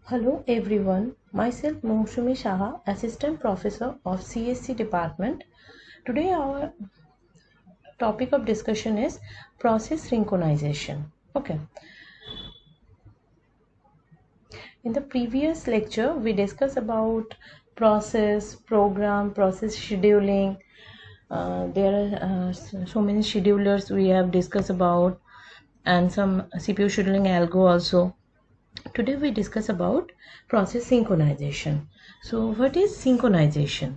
Hello everyone, myself Moushumi Shaha, Assistant Professor of CSC Department. Today our topic of discussion is process synchronization. Okay. In the previous lecture we discussed about process, program, process scheduling. There are so many schedulers we have discussed about and some CPU scheduling algo also. Today we discuss about process synchronization. So what is synchronization?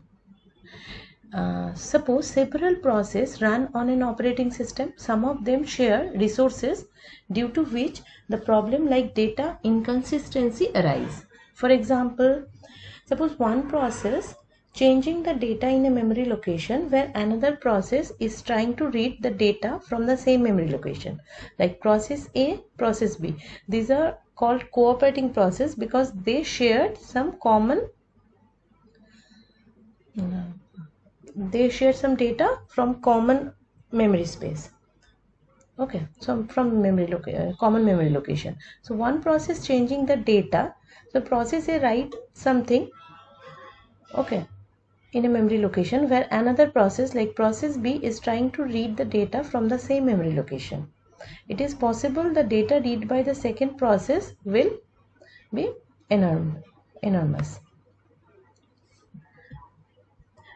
Suppose several processes run on an operating system. Some of them share resources due to which the problem like data inconsistency arise. For example, suppose one process changing the data in a memory location where another process is trying to read the data from the same memory location, like process A, process B. These are called cooperating process because they shared some common data from common memory space. Okay, so from common memory location. So one process changing the data, so process A write something, okay, in a memory location where another process like process B is trying to read the data from the same memory location. It is possible the data read by the second process will be enormous.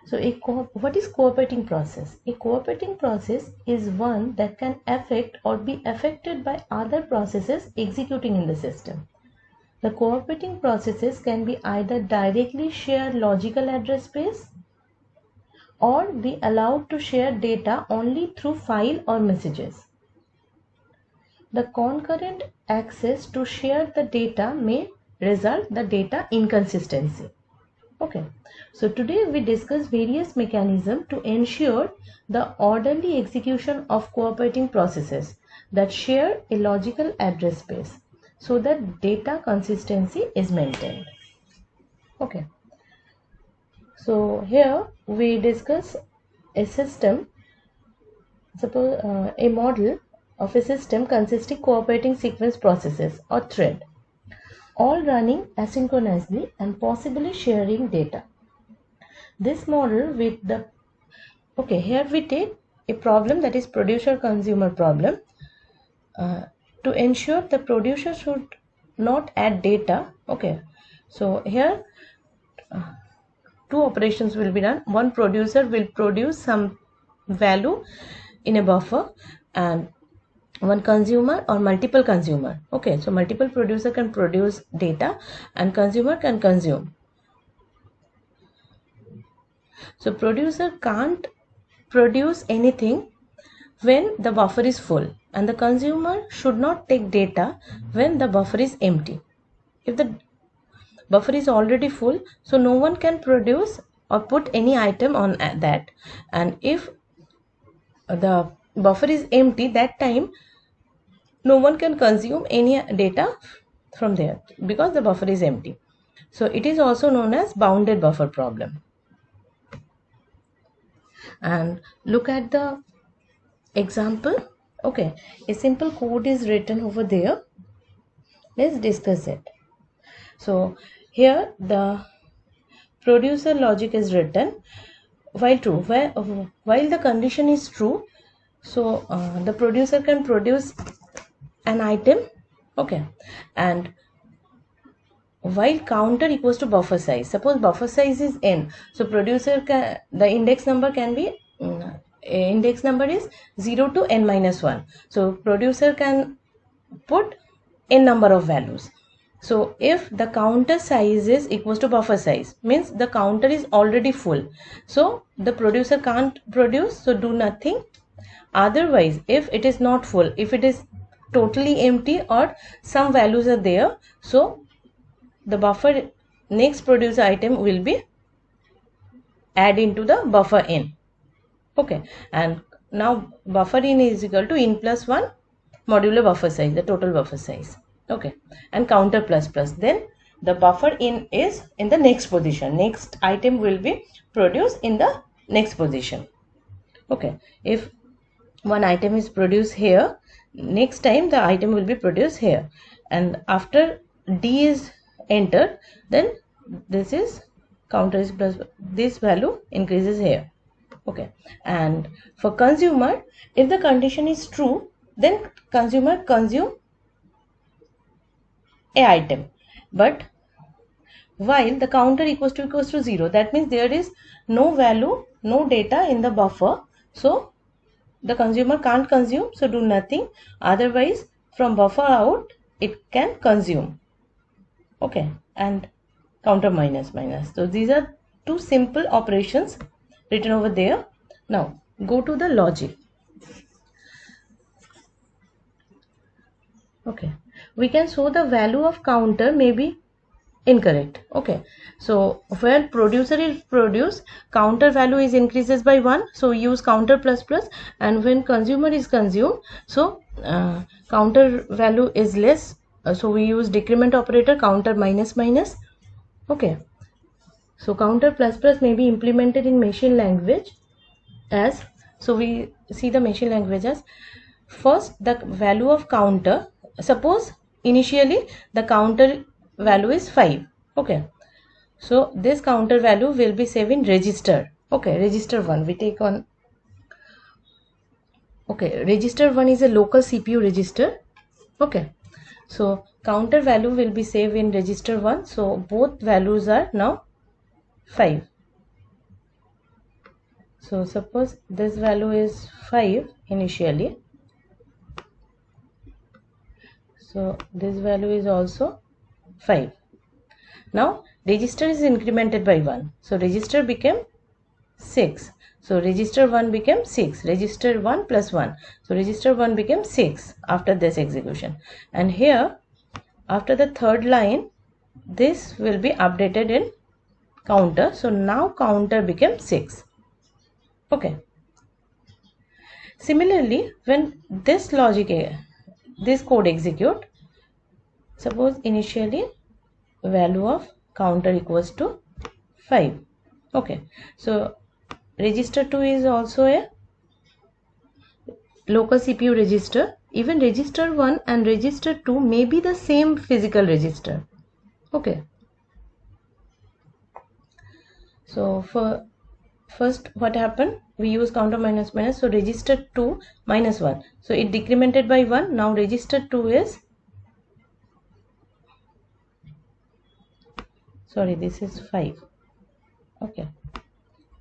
So what is cooperating process? A cooperating process is one that can affect or be affected by other processes executing in the system. The cooperating processes can be either directly share logical address space or be allowed to share data only through file or messages. The concurrent access to share the data may result the data inconsistency. Okay, so today we discuss various mechanisms to ensure the orderly execution of cooperating processes that share a logical address space so that data consistency is maintained. Okay, so here we discuss a system, suppose a model of a system consisting cooperating sequence processes or thread, all running asynchronously and possibly sharing data. This model with the okay, here we take a problem that is producer consumer problem. To ensure the producer should not add data. Okay, so here two operations will be done. One producer will produce some value in a buffer and one consumer or multiple consumer. Okay, so multiple producer can produce data and consumer can consume. So producer can't produce anything when the buffer is full and the consumer should not take data when the buffer is empty. If the buffer is already full, so no one can produce or put any item on that, and if the buffer is empty, that time no one can consume any data from there because the buffer is empty. So it is also known as bounded buffer problem. And look at the example. Okay, a simple code is written over there. Let's discuss it. So here the producer logic is written while true, while the condition is true, so the producer can produce an item. Okay, and while counter equals to buffer size, suppose buffer size is n, so producer can, the index number can be index number is 0 to n minus 1, so producer can put n number of values. So if the counter size is equals to buffer size, means the counter is already full, so the producer can't produce, so do nothing. Otherwise, if it is not full, if it is totally empty or some values are there, so the buffer next producer item will be add into the buffer n. Okay, and now buffer in is equal to in plus 1 modulo buffer size, the total buffer size. Okay, and counter plus plus, then the buffer in is in the next position, next item will be produced in the next position. Okay, if one item is produced here, next time the item will be produced here, and after d is entered, then this is counter is plus, this value increases here. Okay, and for consumer, if the condition is true, then consumer consume a item, but while the counter equals to 0, that means there is no value, no data in the buffer, so the consumer can't consume, so do nothing. Otherwise, from buffer out it can consume. Okay, and counter minus minus. So these are two simple operations written over there. Now go to the logic. Okay, we can show the value of counter may be incorrect. Okay, so when producer is produced, counter value is increases by 1, so we use counter plus plus, and when consumer is consumed, so counter value is less, so we use decrement operator, counter minus minus. Okay, so counter plus plus may be implemented in machine language as, so we see the machine language as, first the value of counter, suppose initially the counter value is 5. Okay, so this counter value will be saved in register. Okay, register 1 we take on. Okay, register 1 is a local CPU register. Okay, so counter value will be saved in register 1, so both values are now 5. So suppose this value is 5 initially, so this value is also 5. Now register is incremented by 1, so register became 6, so register 1 became 6, register 1 plus 1, so register 1 became 6 after this execution. And here after the third line this will be updated in counter, so now counter became 6. Okay, similarly when this logic, this code execute, suppose initially value of counter equals to 5. Okay, so register 2 is also a local CPU register. Even register 1 and register 2 may be the same physical register. Okay, so for first what happened, we use counter minus minus, so register 2 minus 1, so it decremented by 1. Now register 2 is, sorry, this is 5. Okay,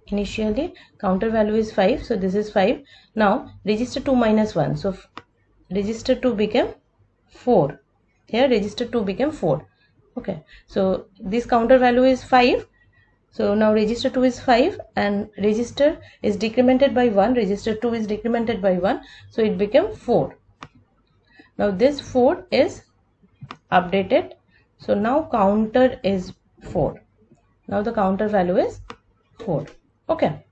initially counter value is 5, so this is 5. Now register 2 minus 1, so register 2 became 4. Here register 2 became 4. Okay, so this counter value is 5, so now register 2 is 5 and register is decremented by 1, register 2 is decremented by 1, so it became 4. Now this 4 is updated, so now counter is 4. Now the counter value is 4. Okay,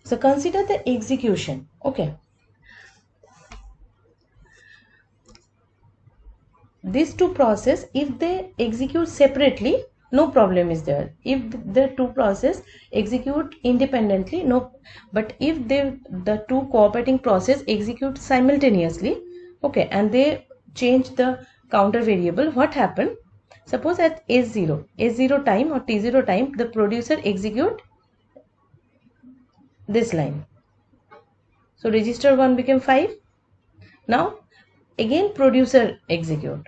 so consider the execution. Okay, these two processes, if they execute separately, no problem is there. If the two processes execute independently, no, but if the two cooperating process execute simultaneously, okay, and they change the counter variable, what happened? Suppose at S0 time or T0 time, the producer execute this line, so register 1 became 5. Now again producer execute,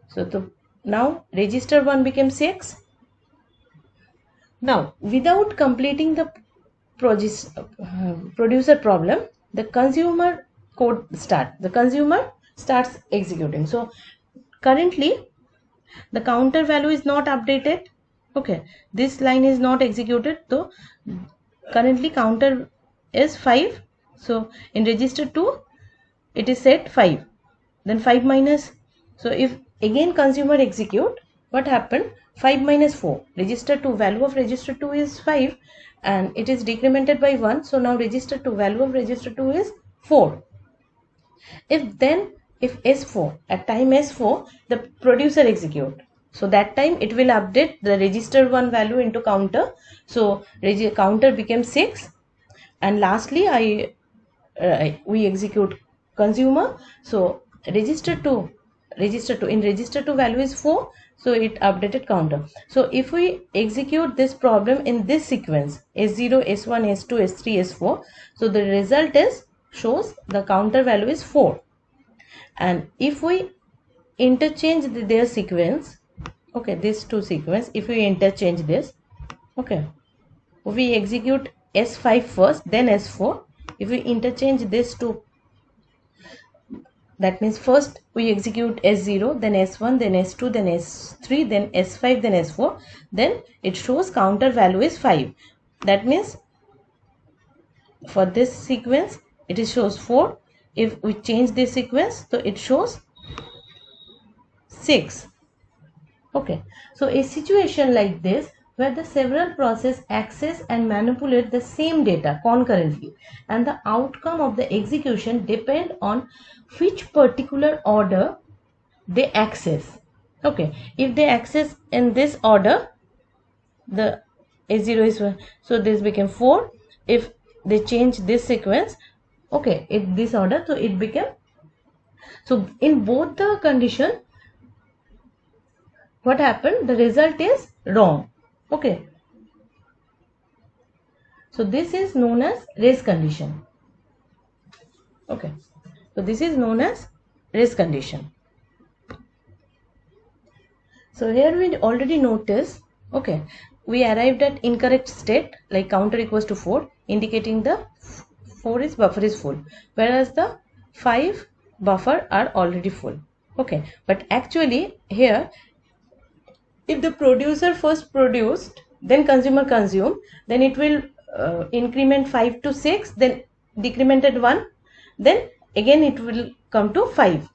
so now register 1 became 6. Now without completing the producer problem, the consumer code starts executing. So currently the counter value is not updated. Okay, this line is not executed, so currently counter is 5, so in register 2 it is set 5, then 5 minus, so if again consumer execute, what happened? 5 minus 4, register 2, value of register 2 is 5 and it is decremented by 1, so now register 2, value of register 2 is 4. If S4, at time S4 the producer execute, so that time it will update the register 1 value into counter, so counter became 6. And lastly we execute consumer, so register 2 register 2. In register 2 value is 4, so it updated counter. So if we execute this problem in this sequence S0, S1, S2, S3, S4, so the result is shows the counter value is 4. And if we interchange their sequence, okay, these two sequence, if we interchange this, okay, we execute S5 first, then S4. If we interchange this two, that means first we execute S0, then S1, then S2, then S3, then S5, then S4, then it shows counter value is 5. That means for this sequence it shows 4. If we change this sequence, so it shows 6. Okay, so a situation like this where the several processes access and manipulate the same data concurrently and the outcome of the execution depend on which particular order they access. Okay, if they access in this order, the A0 is 1, so this became 4. If they change this sequence, okay, in this order, so it became, so in both the condition, what happened, the result is wrong. Okay, so this is known as race condition. Okay, so this is known as race condition. So here we already notice, okay, we arrived at incorrect state like counter equals to 4, indicating the 4 is buffer is full, whereas the 5 buffer are already full. Okay, but actually here, if the producer first produced, then consumer consumed, then it will increment 5 to 6, then decremented 1, then again it will come to 5.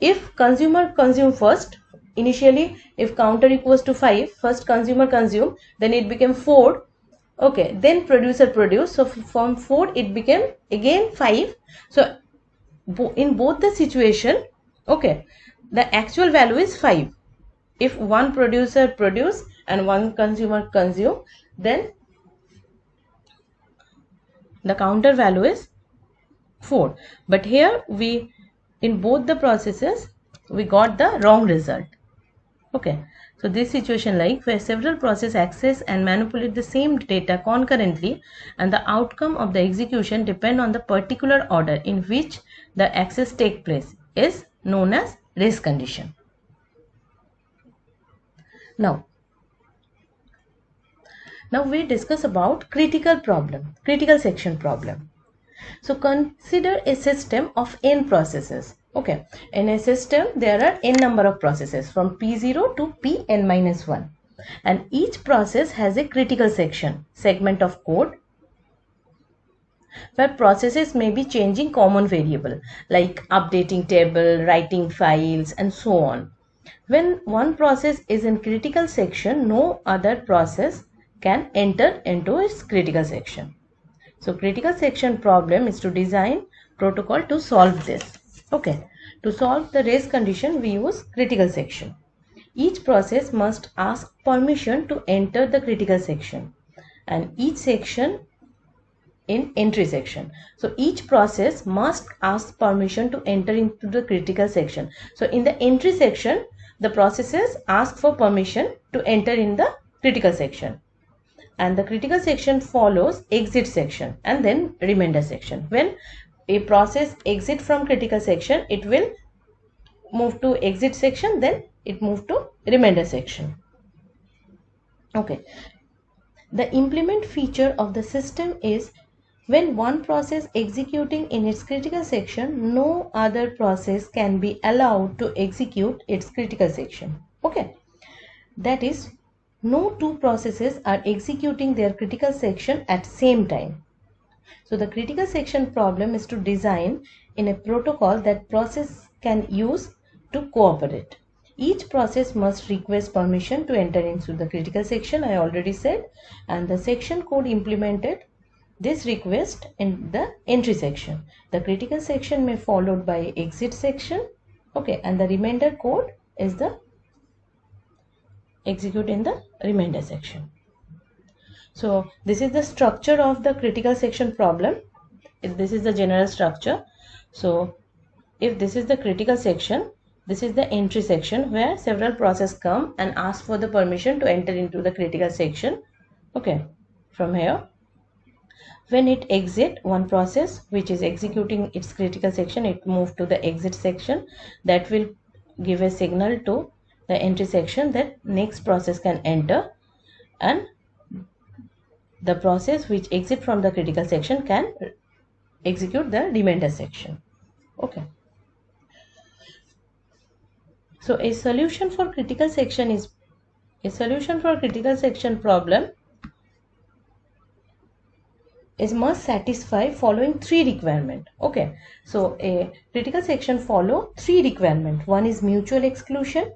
If consumer consume first, initially if counter equals to 5, first consumer consume, then it became 4. Okay, then producer produced, so from 4 it became again 5. So in both the situation, okay, the actual value is 5. If one producer produce and one consumer consume, then the counter value is 4. But here we, in both the processes, we got the wrong result. Okay, so this situation like where several processes access and manipulate the same data concurrently and the outcome of the execution depend on the particular order in which the access take place is known as race condition. Now we discuss about critical section problem. So consider a system of n processes. Okay, in a system there are n number of processes from P0 to Pn-1, and each process has a critical segment of code where processes may be changing common variable like updating table, writing files, and so on. When one process is in critical section, no other process can enter into its critical section. So critical section problem is to design protocol to solve this. Okay, to solve the race condition we use critical section. Each process must ask permission to enter the critical section and each section in entry section. So each process must ask permission to enter into the critical section. So in the entry section, the processes ask for permission to enter in the critical section. And the critical section follows exit section and then remainder section. When a process exit from critical section, it will move to exit section, then it move to remainder section. Okay, the implement feature of the system is when one process executing in its critical section, no other process can be allowed to execute its critical section. Okay, that is, no two processes are executing their critical section at same time. So the critical section problem is to design in a protocol that process can use to cooperate. Each process must request permission to enter into the critical section, I already said, and the section code implemented this request in the entry section. The critical section may followed by exit section. Okay, and the remainder code is the execute in the remainder section. So this is the structure of the critical section problem. This is the general structure. So if this is the critical section, This is the entry section where several processes come and ask for the permission to enter into the critical section. Okay, from here, when it exit one process which is executing its critical section, it moves to the exit section. That will give a signal to the entry section that next process can enter, and the process which exit from the critical section can execute the remainder section. Okay. So a solution for critical section problem must satisfy following three requirements. Okay, so a critical section follow three requirements. One is mutual exclusion.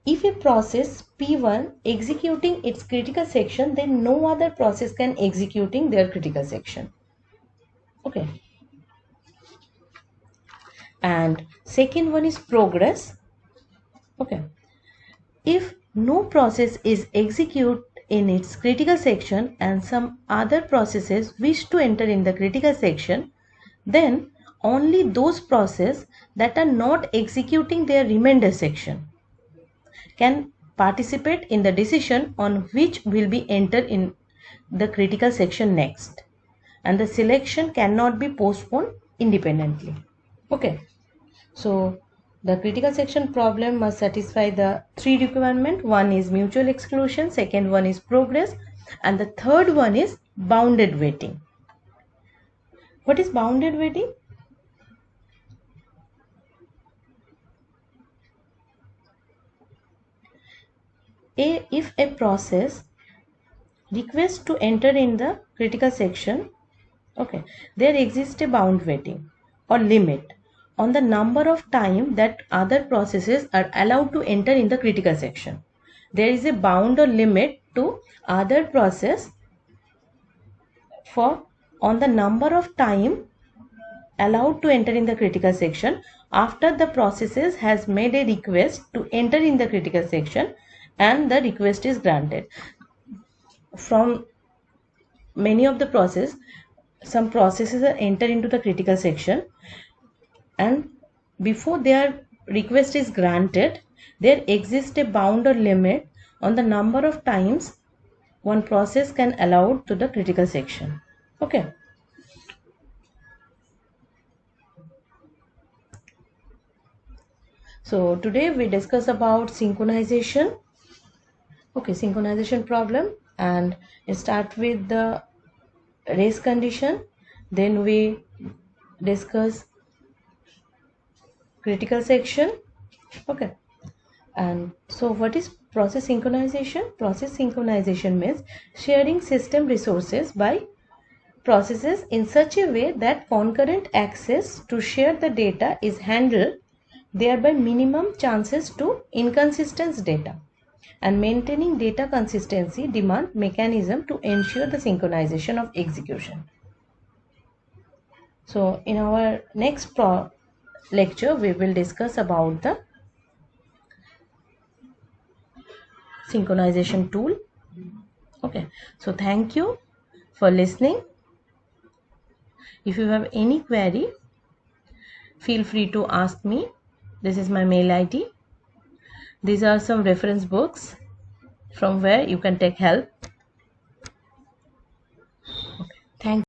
If a process P1 executing its critical section, then no other process can executing their critical section. Okay. And second one is progress. Okay. If no process is execute in its critical section and some other processes wish to enter in the critical section, then only those processes that are not executing their remainder section can participate in the decision on which will be entered in the critical section next, and the selection cannot be postponed independently. Okay, so the critical section problem must satisfy the three requirements. One is mutual exclusion, second one is progress, and the third one is bounded waiting. What is bounded waiting? If a process requests to enter in the critical section, okay, there exists a bound waiting or limit on the number of time that other processes are allowed to enter in the critical section. There is a bound or limit to other process for on the number of time allowed to enter in the critical section after the processes has made a request to enter in the critical section and the request is granted. From many of the process, some processes are enter into the critical section, and before their request is granted, there exists a bound or limit on the number of times one process can allow to the critical section. Okay. So today we discuss about synchronization. Okay, synchronization problem, and start with the race condition. Then we discuss critical section. Okay, and so what is process synchronization? Process synchronization means sharing system resources by processes in such a way that concurrent access to share the data is handled, thereby minimum chances to inconsistent data, and maintaining data consistency demand mechanism to ensure the synchronization of execution. So in our next lecture we will discuss about the synchronization tool. Okay, so thank you for listening. If you have any query, feel free to ask me. This is my mail ID. These are some reference books from where you can take help.